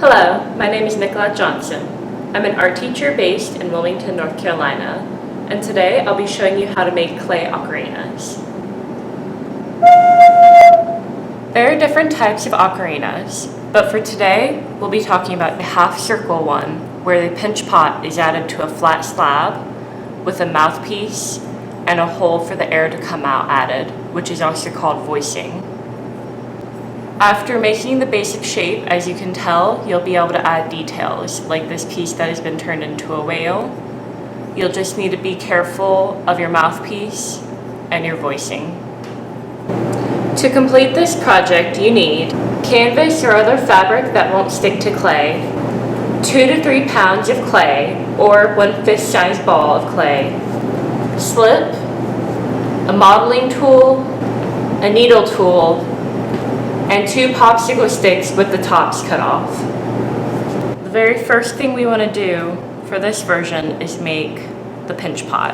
Hello, my name is Nicolette Johnson. I'm an art teacher based in Wilmington, North Carolina, and today I'll be showing you how to make clay ocarinas. There are different types of ocarinas, but for today we'll be talking about the half circle one, where the pinch pot is added to a flat slab with a mouthpiece and a hole for the air to come out added, which is also called voicing. After making the basic shape, as you can tell, you'll be able to add details, like this piece that has been turned into a whale. You'll just need to be careful of your mouthpiece and your voicing. To complete this project, you need canvas or other fabric that won't stick to clay, 2 to 3 pounds of clay, or 1 fist-sized ball of clay, slip, a modeling tool, a needle tool, and 2 popsicle sticks with the tops cut off. The very first thing we want to do for this version is make the pinch pot.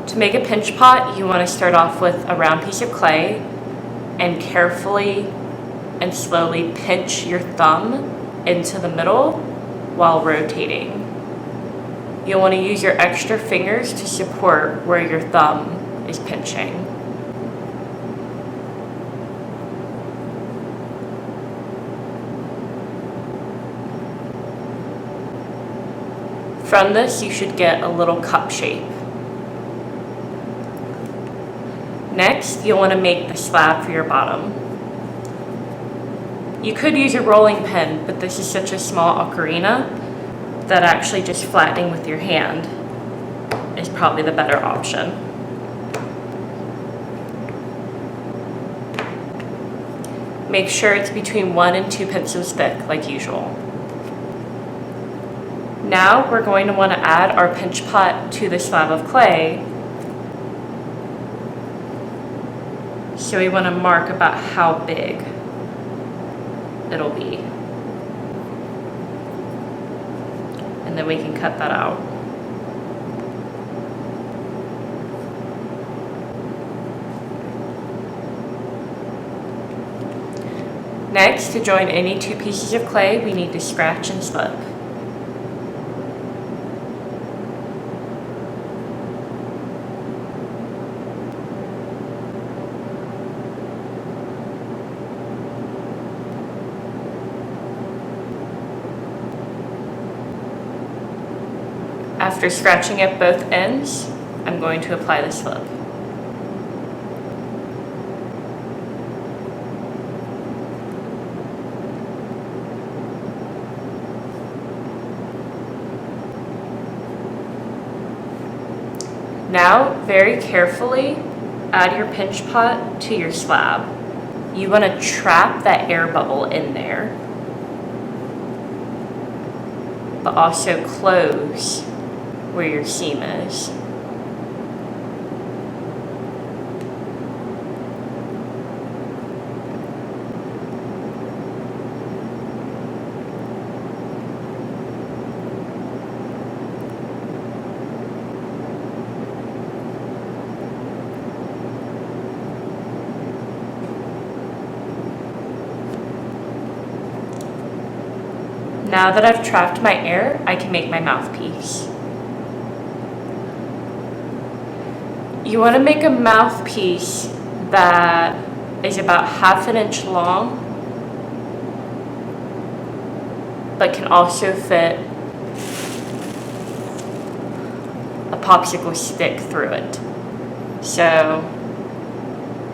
To make a pinch pot, you want to start off with a round piece of clay and carefully and slowly pinch your thumb into the middle while rotating. You'll want to use your extra fingers to support where your thumb is pinching. From this, you should get a little cup shape. Next, you'll want to make the slab for your bottom. You could use a rolling pin, but this is such a small ocarina that actually just flattening with your hand is probably the better option. Make sure it's between 1 and 2 pencils thick, like usual. Now we're going to want to add our pinch pot to the slab of clay. So we want to mark about how big it'll be. And then we can cut that out. Next, to join any 2 pieces of clay, we need to scratch and slip. After scratching at both ends, I'm going to apply the slip. Now, very carefully, add your pinch pot to your slab. You want to trap that air bubble in there, but also close where your seam is. Now that I've trapped my air, I can make my mouthpiece. You want to make a mouthpiece that is about 1/2 inch long, but can also fit a popsicle stick through it. So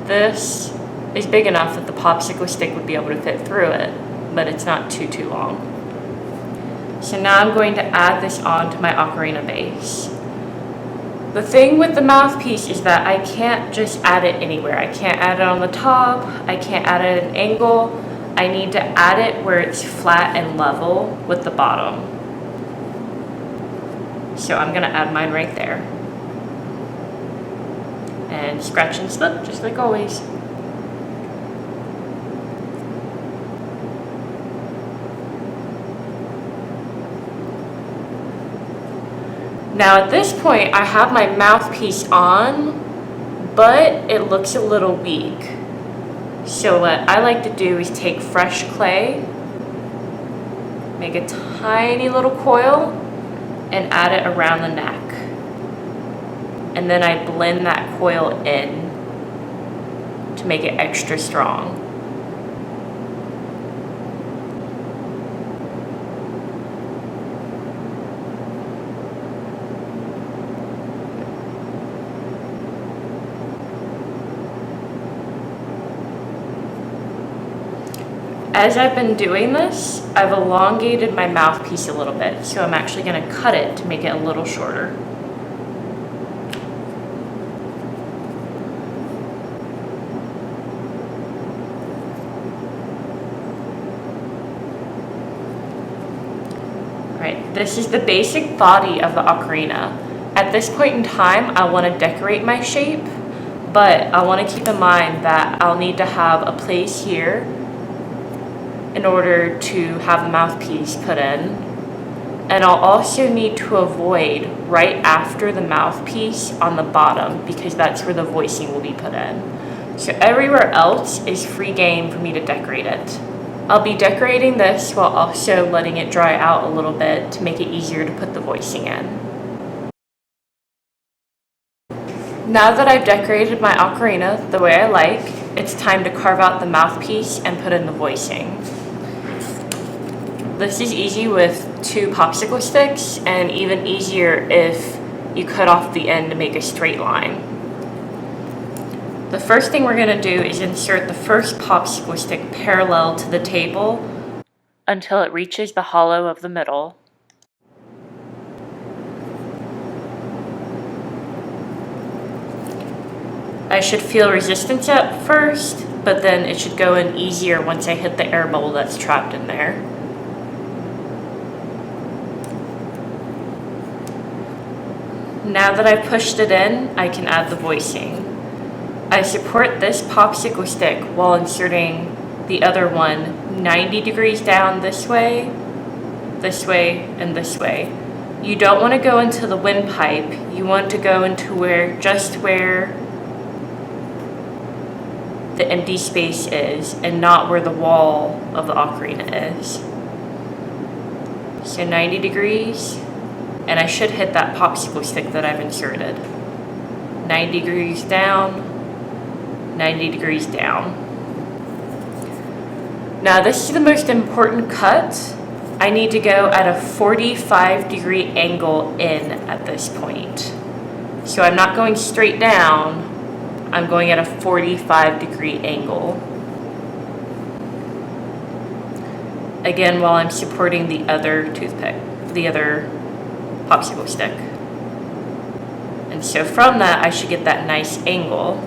this is big enough that the popsicle stick would be able to fit through it, but it's not too long. So now I'm going to add this onto my ocarina base. The thing with the mouthpiece is that I can't just add it anywhere. I can't add it on the top, I can't add it at an angle. I need to add it where it's flat and level with the bottom. So I'm gonna add mine right there. And scratch and slip, just like always. Now at this point, I have my mouthpiece on, but it looks a little weak. So what I like to do is take fresh clay, make a tiny little coil, and add it around the neck. And then I blend that coil in to make it extra strong. As I've been doing this, I've elongated my mouthpiece a little bit, so I'm actually going to cut it to make it a little shorter. Alright, this is the basic body of the ocarina. At this point in time, I want to decorate my shape, but I want to keep in mind that I'll need to have a place here in order to have the mouthpiece put in. And I'll also need to avoid right after the mouthpiece on the bottom because that's where the voicing will be put in. So everywhere else is free game for me to decorate it. I'll be decorating this while also letting it dry out a little bit to make it easier to put the voicing in. Now that I've decorated my ocarina the way I like, it's time to carve out the mouthpiece and put in the voicing. This is easy with 2 popsicle sticks, and even easier if you cut off the end to make a straight line. The first thing we're going to do is insert the first popsicle stick parallel to the table until it reaches the hollow of the middle. I should feel resistance at first, but then it should go in easier once I hit the air bubble that's trapped in there. Now that I've pushed it in, I can add the voicing. I support this popsicle stick while inserting the other one 90 degrees down this way, and this way. You don't want to go into the windpipe. You want to go into just where the empty space is and not where the wall of the ocarina is. So 90 degrees. And I should hit that popsicle stick that I've inserted. 90 degrees down, 90 degrees down. Now this is the most important cut. I need to go at a 45-degree angle in at this point. So I'm not going straight down, I'm going at a 45-degree angle. Again, while I'm supporting the other popsicle stick. And so from that, I should get that nice angle.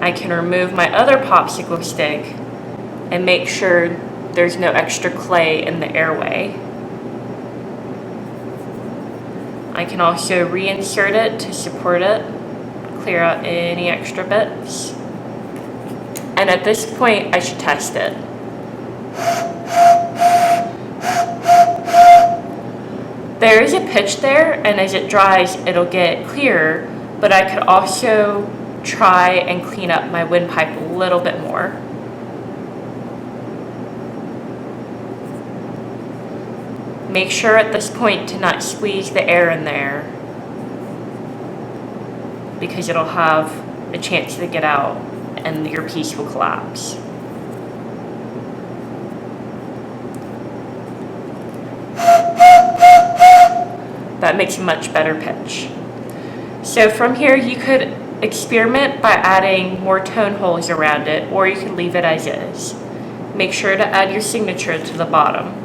I can remove my other popsicle stick and make sure there's no extra clay in the airway. I can also reinsert it to support it, clear out any extra bits. And at this point, I should test it. There is a pitch there, and as it dries, it'll get clearer, but I could also try and clean up my windpipe a little bit more. Make sure at this point to not squeeze the air in there because it'll have a chance to get out and your piece will collapse. That makes a much better pitch. So from here you could experiment by adding more tone holes around it, or you could leave it as is. Make sure to add your signature to the bottom.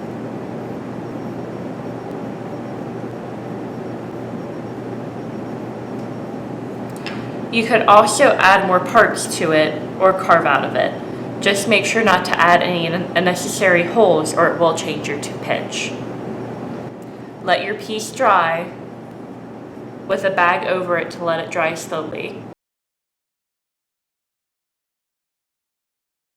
You could also add more parts to it or carve out of it. Just make sure not to add any unnecessary holes or it will change your pitch. Let your piece dry with a bag over it to let it dry slowly.